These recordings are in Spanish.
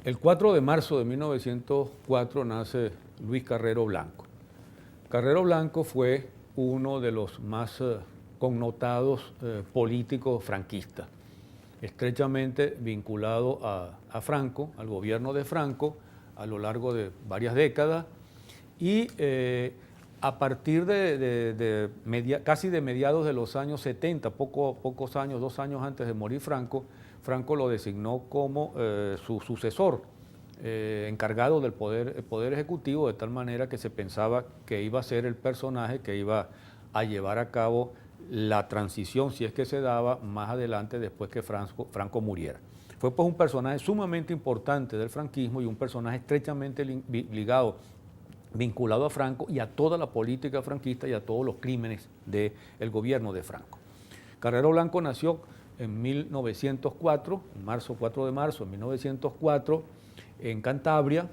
El 4 de marzo de 1904 nace Luis Carrero Blanco. Carrero Blanco fue uno de los más connotados políticos franquistas, estrechamente vinculado a Franco, al gobierno de Franco, a lo largo de varias décadas, y a partir casi de mediados de los años 70, pocos años, 2 años antes de morir Franco, Franco lo designó como su sucesor, encargado del poder ejecutivo, de tal manera que se pensaba que iba a ser el personaje que iba a llevar a cabo la transición, si es que se daba, más adelante después que Franco muriera. Fue pues un personaje sumamente importante del franquismo y un personaje estrechamente vinculado a Franco y a toda la política franquista y a todos los crímenes del gobierno de Franco. Carrero Blanco nació en 1904, 4 de marzo de 1904, en Cantabria,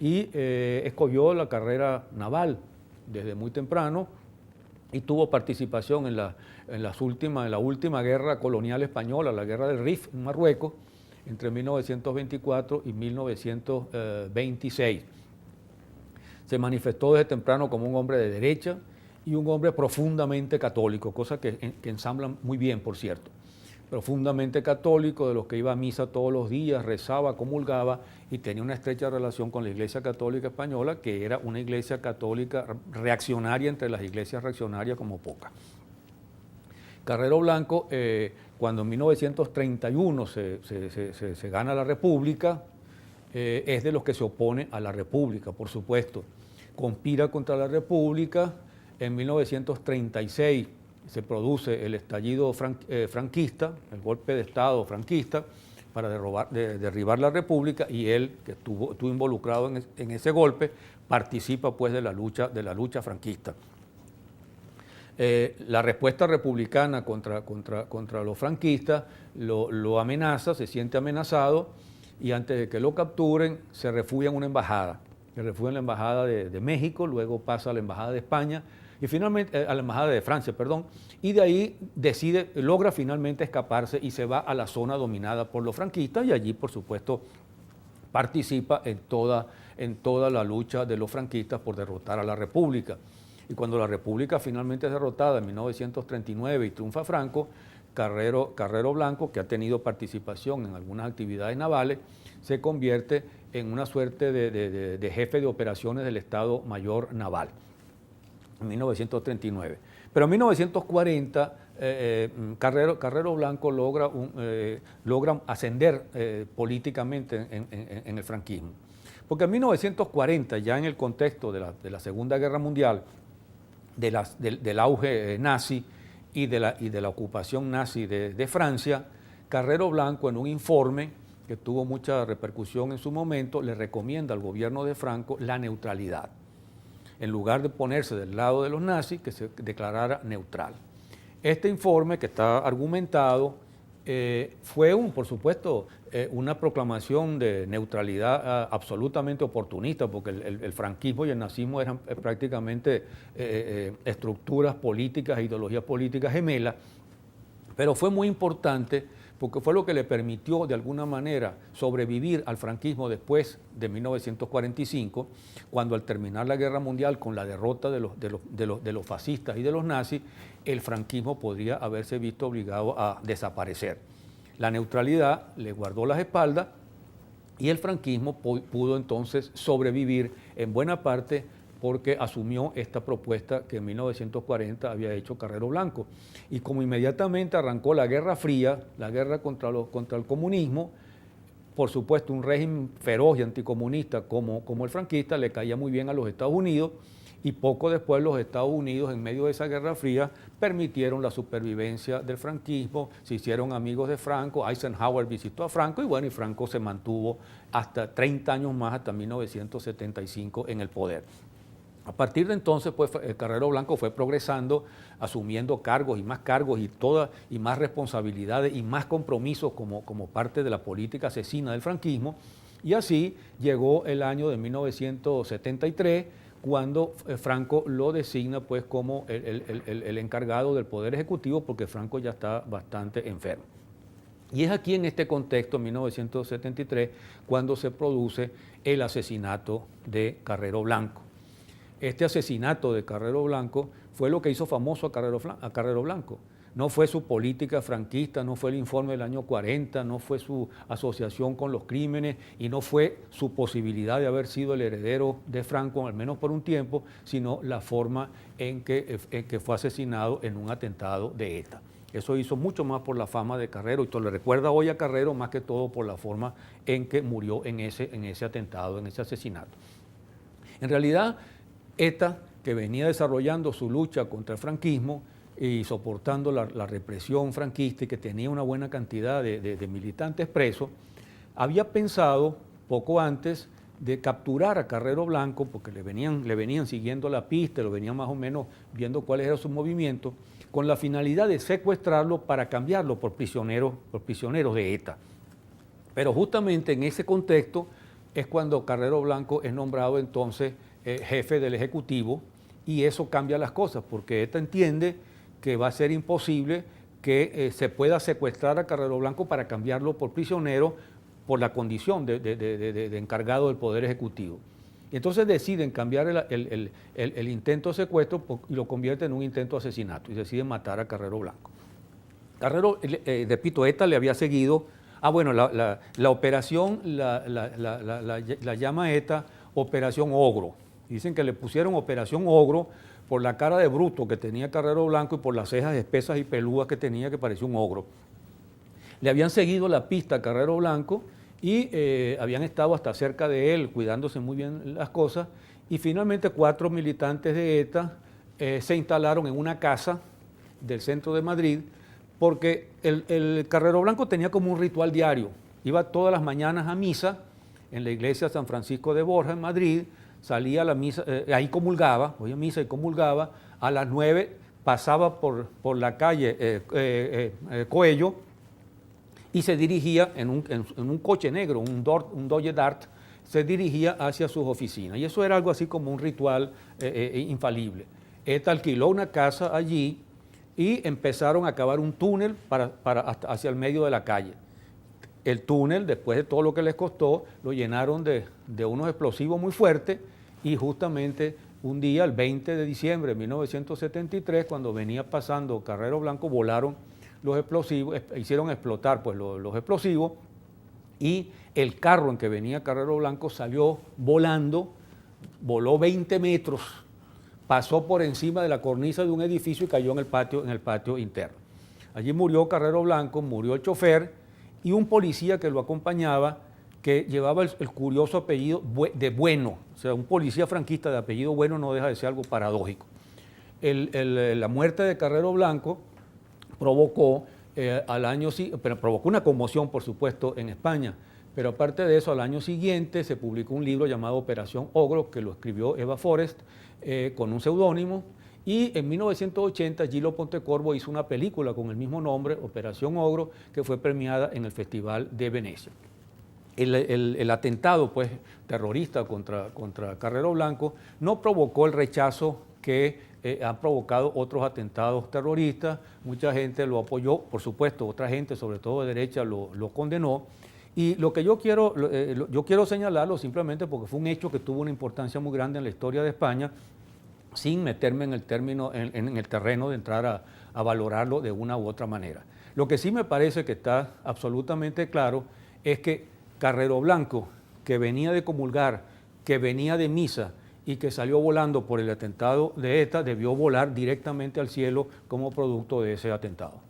y escogió la carrera naval desde muy temprano y tuvo participación en la última guerra colonial española, la guerra del Rif en Marruecos, entre 1924 y 1926. Se manifestó desde temprano como un hombre de derecha y un hombre profundamente católico, cosa que ensamblan muy bien, por cierto. Profundamente católico, de los que iba a misa todos los días, rezaba, comulgaba y tenía una estrecha relación con la Iglesia Católica Española, que era una iglesia católica reaccionaria entre las iglesias reaccionarias como poca. Carrero Blanco, cuando en 1931 se gana la República, es de los que se opone a la República, por supuesto. Conspira contra la República. En 1936 se produce el estallido franquista, el golpe de Estado franquista, para derribar la República, y él, que estuvo involucrado en ese golpe, participa pues de la lucha franquista. La respuesta republicana contra los franquistas lo amenaza, se siente amenazado, y antes de que lo capturen se refugia en una embajada. Se refugia en la embajada de México, luego pasa a la embajada de España, y finalmente a la embajada de Francia, perdón, y de ahí logra finalmente escaparse y se va a la zona dominada por los franquistas, y allí, por supuesto, participa en toda la lucha de los franquistas por derrotar a la República. Y cuando la República finalmente es derrotada en 1939 y triunfa Franco, Carrero Blanco, que ha tenido participación en algunas actividades navales, se convierte en una suerte de jefe de operaciones del Estado Mayor Naval en 1939. Pero en 1940 Carrero Blanco logra ascender políticamente en el franquismo. Porque en 1940, ya en el contexto de la Segunda Guerra Mundial, del auge nazi y de la ocupación nazi de Francia, Carrero Blanco, en un informe que tuvo mucha repercusión en su momento, le recomienda al gobierno de Franco la neutralidad. En lugar de ponerse del lado de los nazis, que se declarara neutral. Este informe, que está argumentado, fue, por supuesto, una proclamación de neutralidad absolutamente oportunista, porque el franquismo y el nazismo eran prácticamente estructuras políticas e ideologías políticas gemelas, pero fue muy importante porque fue lo que le permitió de alguna manera sobrevivir al franquismo después de 1945, cuando al terminar la Guerra Mundial con la derrota de los fascistas y de los nazis, el franquismo podría haberse visto obligado a desaparecer. La neutralidad le guardó las espaldas y el franquismo pudo entonces sobrevivir en buena parte porque asumió esta propuesta que en 1940 había hecho Carrero Blanco. Y como inmediatamente arrancó la Guerra Fría, la guerra contra el comunismo, por supuesto un régimen feroz y anticomunista como el franquista le caía muy bien a los Estados Unidos, y poco después los Estados Unidos, en medio de esa Guerra Fría, permitieron la supervivencia del franquismo, se hicieron amigos de Franco, Eisenhower visitó a Franco, y bueno, y Franco se mantuvo hasta 30 años más, hasta 1975 en el poder. A partir de entonces, pues, Carrero Blanco fue progresando, asumiendo cargos y más responsabilidades y más compromisos como parte de la política asesina del franquismo, y así llegó el año de 1973, cuando Franco lo designa pues como el encargado del Poder Ejecutivo, porque Franco ya está bastante enfermo. Y es aquí en este contexto, en 1973, cuando se produce el asesinato de Carrero Blanco. Este asesinato de Carrero Blanco fue lo que hizo famoso a Carrero Blanco. No fue su política franquista, no fue el informe del año 40, no fue su asociación con los crímenes y no fue su posibilidad de haber sido el heredero de Franco, al menos por un tiempo, sino la forma en que fue asesinado en un atentado de ETA. Eso hizo mucho más por la fama de Carrero, y todo le recuerda hoy a Carrero más que todo por la forma en que murió en ese atentado, en ese asesinato. En realidad, ETA, que venía desarrollando su lucha contra el franquismo y soportando la represión franquista y que tenía una buena cantidad de militantes presos, había pensado poco antes de capturar a Carrero Blanco, porque le venían siguiendo la pista, lo venían más o menos viendo cuáles eran sus movimientos, con la finalidad de secuestrarlo para cambiarlo por prisioneros de ETA. Pero justamente en ese contexto es cuando Carrero Blanco es nombrado entonces jefe del Ejecutivo, y eso cambia las cosas, porque ETA entiende que va a ser imposible que se pueda secuestrar a Carrero Blanco para cambiarlo por prisionero por la condición de encargado del Poder Ejecutivo. Y entonces deciden cambiar el intento de secuestro y lo convierten en un intento de asesinato y deciden matar a Carrero Blanco. Carrero, repito, ETA le había seguido, la operación la llama ETA Operación Ogro. Dicen que le pusieron Operación Ogro por la cara de bruto que tenía Carrero Blanco y por las cejas espesas y peludas que tenía, que parecía un ogro. Le habían seguido la pista a Carrero Blanco y habían estado hasta cerca de él, cuidándose muy bien las cosas, y finalmente 4 militantes de ETA se instalaron en una casa del centro de Madrid, porque el Carrero Blanco tenía como un ritual diario. Iba todas las mañanas a misa en la iglesia San Francisco de Borja en Madrid, salía a la misa, ahí comulgaba, voy a misa y comulgaba, a las 9 pasaba por la calle Coello y se dirigía en un coche negro, un Dodge Dart, se dirigía hacia sus oficinas. Y eso era algo así como un ritual infalible. ETA alquiló una casa allí y empezaron a cavar un túnel hacia el medio de la calle. El túnel, después de todo lo que les costó, lo llenaron de unos explosivos muy fuertes, y justamente un día, el 20 de diciembre de 1973, cuando venía pasando Carrero Blanco, volaron los explosivos, hicieron explotar pues, los explosivos, y el carro en que venía Carrero Blanco salió volando, voló 20 metros, pasó por encima de la cornisa de un edificio y cayó en el patio interno. Allí murió Carrero Blanco, murió el chofer y un policía que lo acompañaba, que llevaba el curioso apellido de Bueno. O sea, un policía franquista de apellido Bueno no deja de ser algo paradójico. La muerte de Carrero Blanco provocó provocó una conmoción, por supuesto, en España. Pero aparte de eso, al año siguiente se publicó un libro llamado Operación Ogro, que lo escribió Eva Forrest con un seudónimo. Y en 1980 Gillo Pontecorvo hizo una película con el mismo nombre, Operación Ogro, que fue premiada en el Festival de Venecia. El atentado pues, terrorista contra Carrero Blanco no provocó el rechazo que han provocado otros atentados terroristas. Mucha gente lo apoyó, por supuesto, otra gente, sobre todo de derecha, lo condenó. Y lo que yo quiero señalarlo simplemente porque fue un hecho que tuvo una importancia muy grande en la historia de España, sin meterme en el terreno de entrar a valorarlo de una u otra manera. Lo que sí me parece que está absolutamente claro es que Carrero Blanco, que venía de comulgar, que venía de misa y que salió volando por el atentado de ETA, debió volar directamente al cielo como producto de ese atentado.